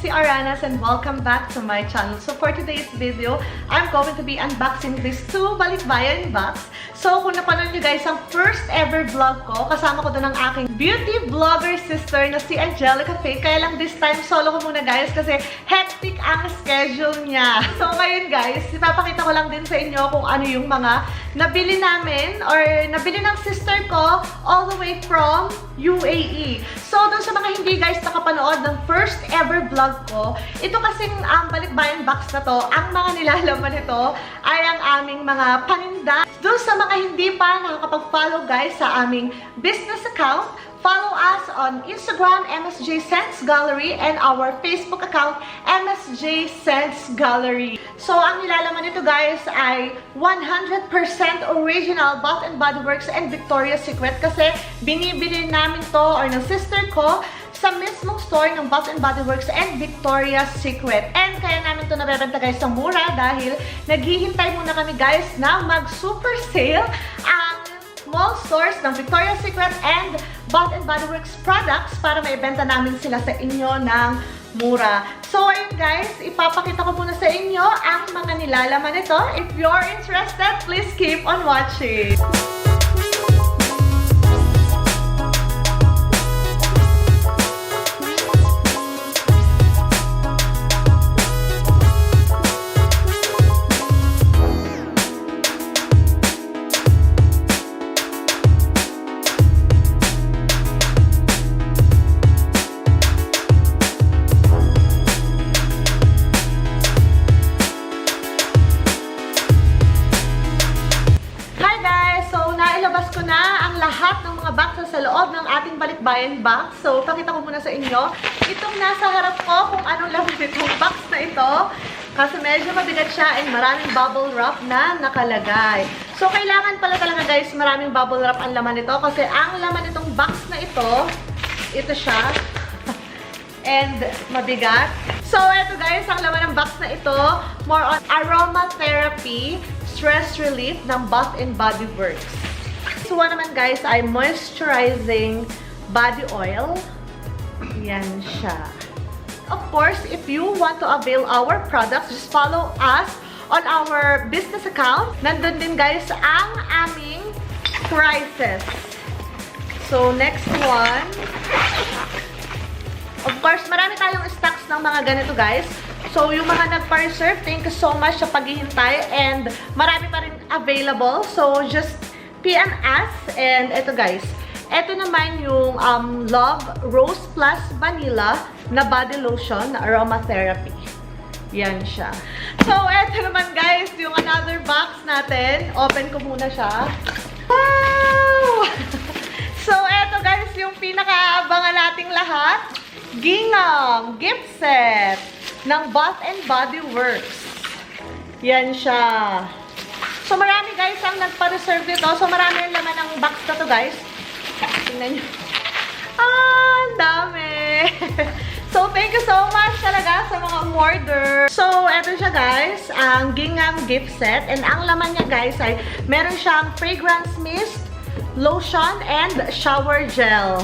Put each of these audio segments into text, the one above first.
Measy Aranas and welcome back to my channel. So for today's video, I'm going to be unboxing these two Balikbayan box. So kung napanood nyo guys ang first ever vlog ko, kasama ko doon ang aking beauty vlogger sister na si Angelica Faye. Kaya lang this time solo ko muna guys kasi hectic ang schedule niya. So ngayon guys, ipapakita ko lang din sa inyo kung ano yung mga nabili namin or nabili ng sister ko all the way from UAE. So doon sa mga hindi guys nakapanood ng first ever vlog ko, ito kasing Balikbayan box na to, ang mga nilalaman nito ay ang aming mga paninda. Doon sa mga hindi pa nakakapag-follow guys sa aming business account, follow us on Instagram, MSJ Scents Gallery, and our Facebook account, MSJ Scents Gallery. So, ang nilalaman nito guys ay 100% original Bath & Body Works and Victoria's Secret kasi binibili namin to or ng sister ko sa mismong store ng Bath & Body Works and Victoria's Secret. And kaya namin ito nabebenta guys sa mura dahil naghihintay muna kami guys na mag-super sale ang mall stores ng Victoria's Secret and Bath & Body Works products para maibenta namin sila sa inyo ng mura. So ayun guys, ipapakita ko muna sa inyo ang mga nilalaman nito. If you're interested, please keep on watching. Lahat ng mga boxes sa loob ng ating Balikbayan box. So, pakita ko muna sa inyo. Itong nasa harap ko kung anong laman itong box na ito. Kasi medyo mabigat siya and maraming bubble wrap na nakalagay. So, kailangan pala talaga guys, maraming bubble wrap ang laman nito. Kasi ang laman nitong box na ito siya. And mabigat. So, ito guys, ang laman ng box na ito, more on aromatherapy, stress relief ng Bath & Body Works. So, one naman guys ay moisturizing body oil. Yan siya. Of course, if you want to avail our products, just follow us on our business account. Nandun din guys ang aming prices. So, next one. Of course, marami tayong stocks ng mga ganito guys. So, yung mga nagpa-reserve, thank you so much sa paghihintay and marami pa rin available. So, just PM us. And ito guys, ito naman yung Love Rose Plus Vanilla na body lotion na aromatherapy. Yan siya. So, ito naman guys, yung another box natin. Open ko muna siya. Wow! So, ito guys, yung pinakaabangan nating lahat. Gingham gift set ng Bath & Body Works. Yan siya. So, marami guys ang nagpa-reserve dito. So, marami yung laman ng box na to guys. Tingnan nyo. Ang dami! So, thank you so much talaga sa mga order. So, eto siya guys, ang Gingham gift set. And ang laman niya guys ay meron siyang fragrance mist, lotion, and shower gel.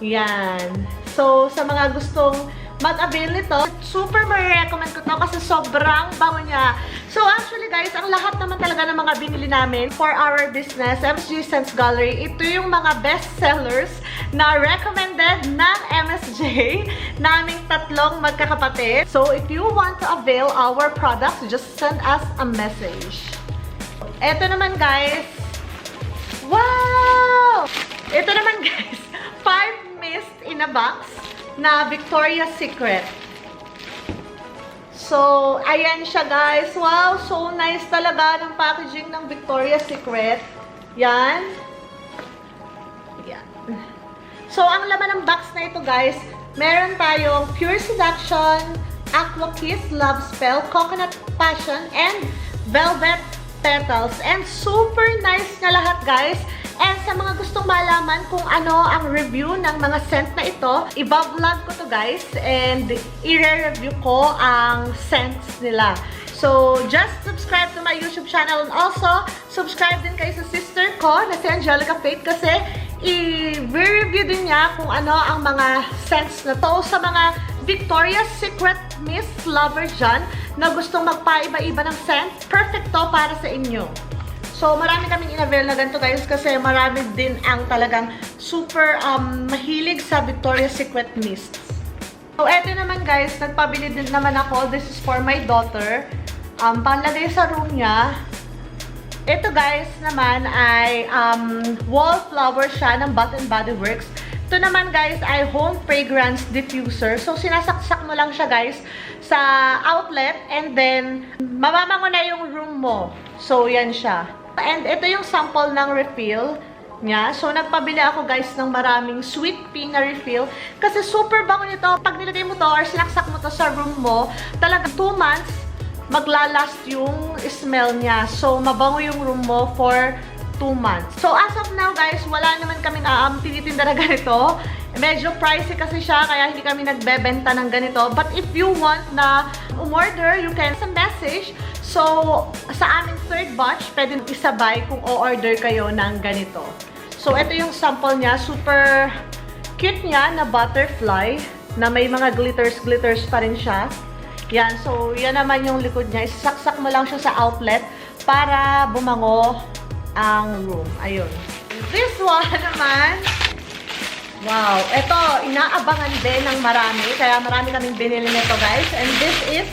Yan. So, sa mga gustong mag-avail nito, super ma-recommend ko to kasi sobrang bango niya. So actually guys, ang lahat naman talaga ng mga binili namin for our business, MSJ Scents Gallery, ito yung mga best sellers na recommended ng MSJ naming tatlong magkakapatid. So if you want to avail our products, just send us a message. Ito naman guys, wow! Ito naman guys, 5 mist in a box na Victoria's Secret. So, ayan siya guys. Wow, so nice talaga ng packaging ng Victoria's Secret. Yan. Yan. So, ang laman ng box na ito guys, meron tayong Pure Seduction, Aqua Kiss, Love Spell, Coconut Passion, and Velvet Petals. And super nice na lahat guys. And sa mga gustong malaman kung ano ang review ng mga scent na ito, i-vlog ko to guys and i-review ko ang scents nila. So, just subscribe to my YouTube channel and also subscribe din kayo sa sister ko na si Angelica Faye kasi i-review din niya kung ano ang mga scents na to. Sa mga Victoria's Secret Mist lover dyan na gustong magpaiba-iba ng scent, perfect to para sa inyo. So, marami kaming in-avail na ganito guys kasi marami din ang talagang super mahilig sa Victoria's Secret Mist. So, eto naman guys, nagpabili din naman ako. This is for my daughter. Panlagay sa room niya. Ito guys naman ay wallflower siya ng Bath & Body Works. Ito naman guys ay home fragrance diffuser. So sinasaksak mo lang siya guys sa outlet and then mamamango na yung room mo. So yan siya. And ito yung sample ng refill niya. So nagpabili ako guys ng maraming sweet pea na refill. Kasi super bango nito. Pag nilagay mo to or sinaksak mo to sa room mo, talaga 2 months maglalast yung smell niya. So, mabango yung room mo for 2 months. So, as of now, guys, wala naman kami tinitinda na ganito. Medyo pricey kasi siya, kaya hindi kami nagbebenta ng ganito. But if you want na umorder, you can send a message. So, sa aming third batch, pwede isabay kung o-order kayo ng ganito. So, ito yung sample niya. Super cute niya na butterfly na may mga glitters pa rin siya. Yan, so yan naman yung likod niya. Isasaksak mo lang siya sa outlet para bumango ang room. Ayun. This one naman, wow, ito, inaabangan din ng marami. Kaya marami kaming binili nito guys. And this is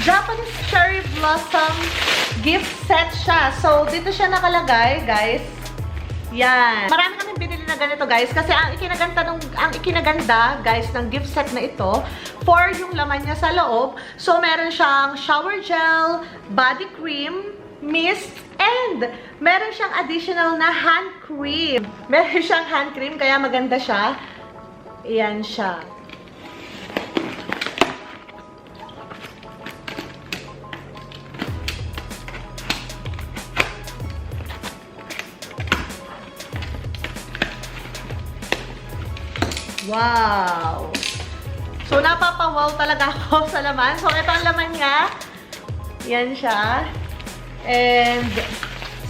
Japanese Cherry Blossom gift set siya. So, dito siya nakalagay, guys. Yan. Marami kaming binili na ganito, guys. Kasi ang ikinaganda, guys, ng gift set na ito, for yung laman niya sa loob. So, meron siyang shower gel, body cream, mist, and meron siyang additional na hand cream. Meron siyang hand cream, kaya maganda siya. Yan siya. Wow! So, napapawaw talaga ako sa laman. So, ito ang laman niya. Yan siya. And,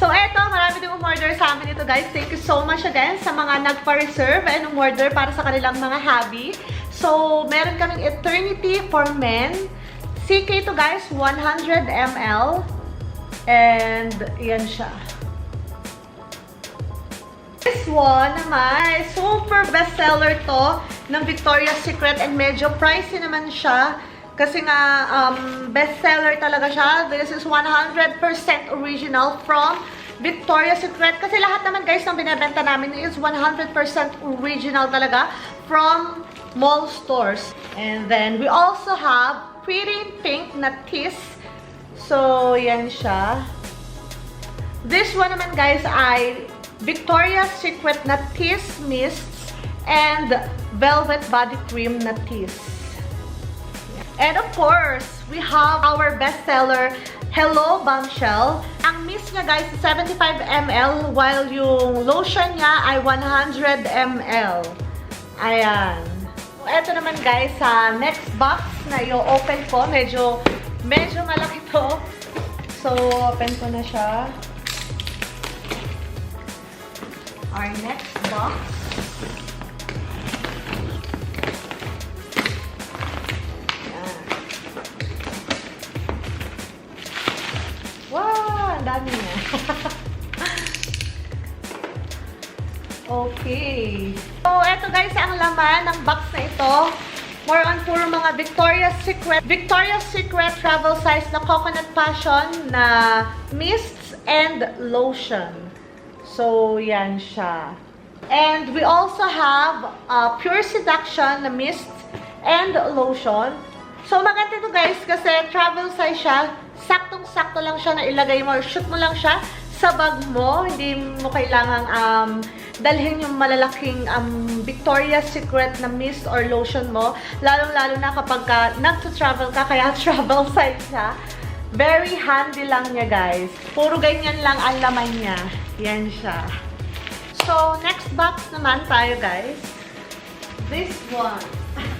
so, ito, marami din umorder sa amin ito, guys. Thank you so much again sa mga nagpa-reserve and umorder para sa kanilang mga hobby. So, meron kaming Eternity for Men. CK ito, guys, 100 ml. And, yan siya. This one naman, super bestseller to ng Victoria's Secret and medyo pricey naman siya. Kasi nga, bestseller talaga siya. This is 100% original from Victoria's Secret. Kasi lahat naman guys ng binibenta namin is 100% original talaga from mall stores. And then, we also have Pretty Pink na Kiss. So, yan siya. This one naman guys ay Victoria's Secret na Kiss Mists and Velvet Body Cream na Kiss. And of course, we have our bestseller, Hello Bombshell. Ang mist niya guys, 75 ml, while yung lotion niya ay 100 ml. Ayan. Ito naman guys, sa next box na i-open ko, medyo malaki to. So, open ko na siya. Our next box. Ayan. Wow! Ang dami niya. Okay. So, eto guys, ang laman ng box na ito. More on puro mga Victoria's Secret travel size na coconut passion na mists and lotion. So, yan siya. And we also have Pure Seduction na mist and lotion. So, maganda ito guys kasi travel size siya. Saktong-sakto lang siya na ilagay mo or shoot mo lang siya sa bag mo. Hindi mo kailangang dalhin yung malalaking Victoria's Secret na mist or lotion mo. Lalong-lalo na kapag nagsa-travel ka, kaya travel size siya. Very handy lang niya, guys. Puro ganyan lang ang laman niya. Yan siya. So, next box naman tayo, guys. This one.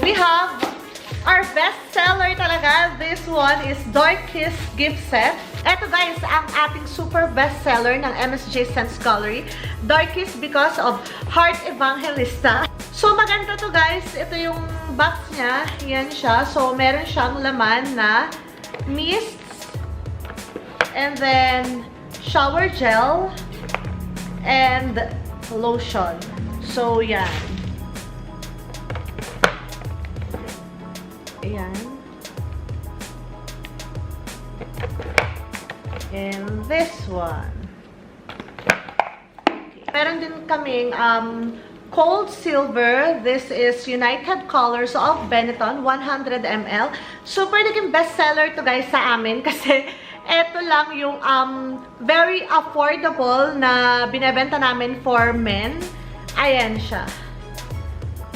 We have our best seller talaga. This one is Dorkies Gift Set. Ito, guys, ang ating super best seller ng MSJ Scents Gallery. Dorkies because of Heart Evangelista. So, maganda to, guys. Ito yung ang box niya, yan siya. So, meron siyang laman na mists, and then shower gel, and lotion. So, yan. Ayan. And this one. Okay. Meron din kaming cold silver. This is United Colors of Benetton, 100 ml. Super naging bestseller to guys sa amin kasi ito lang yung very affordable na binebenta namin for men. Ayan siya.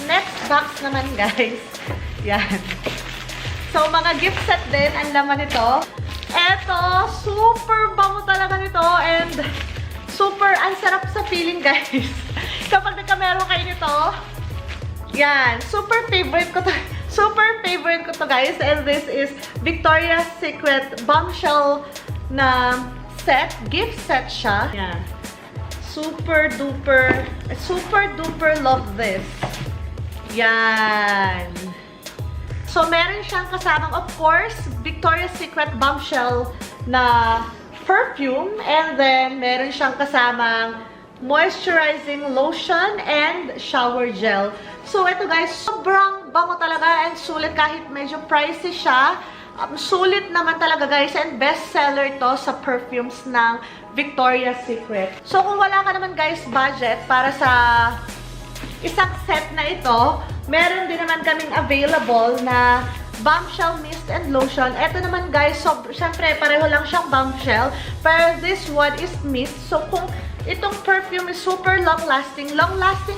Next box naman guys. Yan. So, mga gift set din ang laman nito. Eto, super bango talaga nito and super ang sarap sa feeling guys. Kapag nagkamero kayo nito, yan, super favorite ko to. Super favorite ko to guys, and this is Victoria's Secret bombshell na set, gift set siya. Yan. Super duper love this. Yan. So, meron siyang kasamang, of course, Victoria's Secret bombshell na perfume. And then, meron siyang kasamang moisturizing lotion and shower gel. So, ito guys, sobrang bango talaga and sulit kahit medyo pricey siya. Sulit naman talaga guys, and bestseller to sa perfumes ng Victoria's Secret. So, kung wala ka naman guys budget para sa isang set na ito, meron din naman kaming available na bombshell mist and lotion. Ito naman guys, so, syempre pareho lang siyang bombshell, pero this one is mist. So kung itong perfume is super long-lasting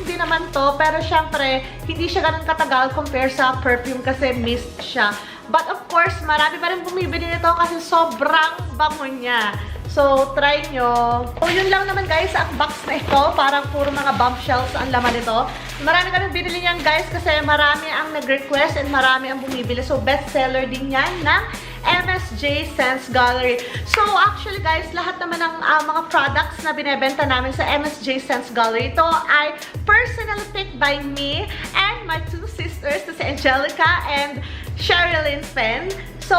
din naman to, pero syempre hindi siya ganun katagal compare sa perfume kasi mist siya. But of course, marami pa rin bumibili nito kasi sobrang bango niya. So, try nyo. So, yun lang naman guys, ang box na ito. Parang puro mga bombshells ang laman nito. Marami ka rin binili niyan guys kasi marami ang nag-request and marami ang bumibili. So, bestseller din yan ng MSJ Scents Gallery. So, actually guys, lahat naman ng mga products na binebenta namin sa MSJ Scents Gallery, ito ay personal pick by me and my two sisters, si Angelica and Sherilyn Pen. So,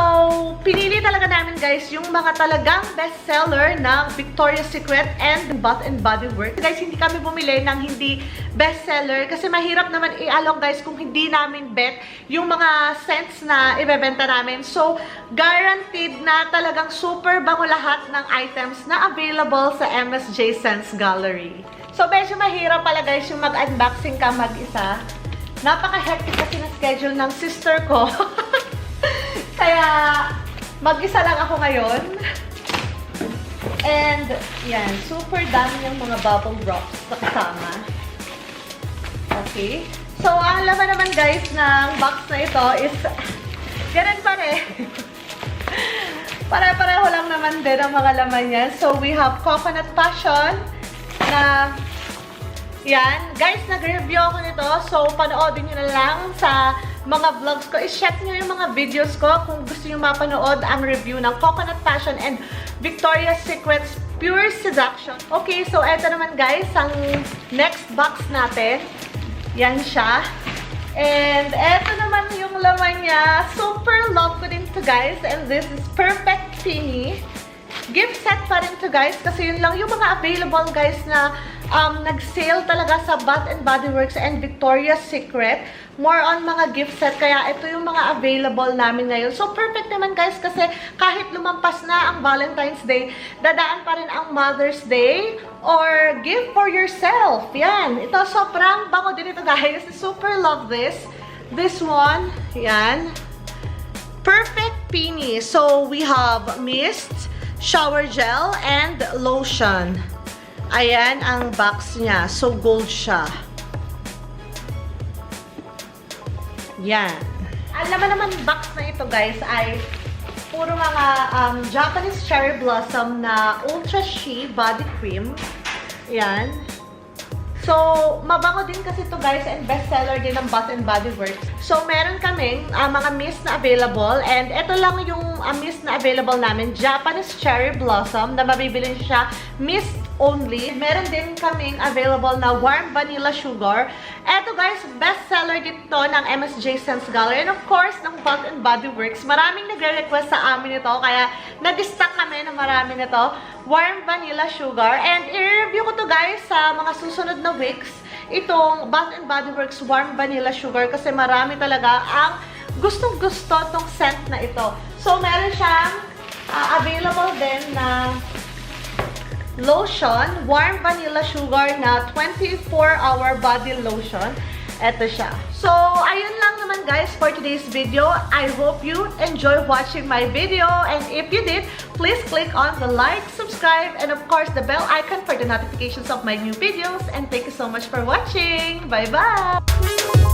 pinili talaga namin guys yung mga talagang bestseller ng Victoria's Secret and Bath and Body Works. Guys, hindi kami bumili ng hindi bestseller kasi mahirap naman i-alok guys kung hindi namin bet yung mga scents na ibebenta namin. So, guaranteed na talagang super bango lahat ng items na available sa MSJ Scents Gallery. So, medyo mahirap pala guys yung mag-unboxing ka mag-isa. Napaka-hectic kasi na schedule ng sister ko. Kaya, mag-isa lang ako ngayon. And, yan. Super dami yung mga bubble drops na kasama. Okay. So, ang laman naman guys ng box na ito is, ganun pa rin. Pare-pareho lang naman din ang mga laman niya. So, we have Coconut Passion na, yan. Guys, nag-review ako nito. So, panoodin nyo na lang sa mga vlogs ko. I-check nyo yung mga videos ko kung gusto nyo mapanood ang review ng Coconut Passion and Victoria's Secret's Pure Seduction. Okay, so eto naman guys, ang next box natin. Yan siya. And eto naman yung laman niya. Super love ko din to guys. And this is Perfect Teeny. Gift set pa rin to guys kasi yun lang yung mga available guys na nag-sale talaga sa Bath and Body Works and Victoria's Secret. More on mga gift set, kaya ito yung mga available namin ngayon. So, perfect naman guys kasi kahit lumampas na ang Valentine's Day, dadaan pa rin ang Mother's Day or gift for yourself. Yan. Ito, sobrang bango din ito guys. Super love this. This one, yan. Perfect Peony. So, we have mist, shower gel, and lotion. Ayan ang box niya. So, gold siya. Yan. Alam naman box na ito guys ay puro mga Japanese cherry blossom na ultra shea body cream. Yan. So, mabango din kasi to guys and bestseller din ng Bath and Body Works. So, meron kaming mga mist na available and ito lang yung mist na available namin. Japanese Cherry Blossom na mabibili siya mist only. Meron din kaming available na Warm Vanilla Sugar. Eto guys, bestseller dito ng MSJ Scents Gallery and of course ng Bath and Body Works. Maraming nagre-request sa amin ito kaya nag-stock kami ng marami nito. Warm Vanilla Sugar and i-review ko to guys sa mga susunod na weeks. Itong Bath and Body Works Warm Vanilla Sugar kasi marami talaga ang gustong-gusto tong scent na ito. So meron siyang available din na lotion, Warm Vanilla Sugar na 24-hour body lotion. Ito siya. So, ayun lang naman guys for today's video. I hope you enjoy watching my video. And if you did, please click on the like, subscribe, and of course the bell icon for the notifications of my new videos. And thank you so much for watching. Bye-bye!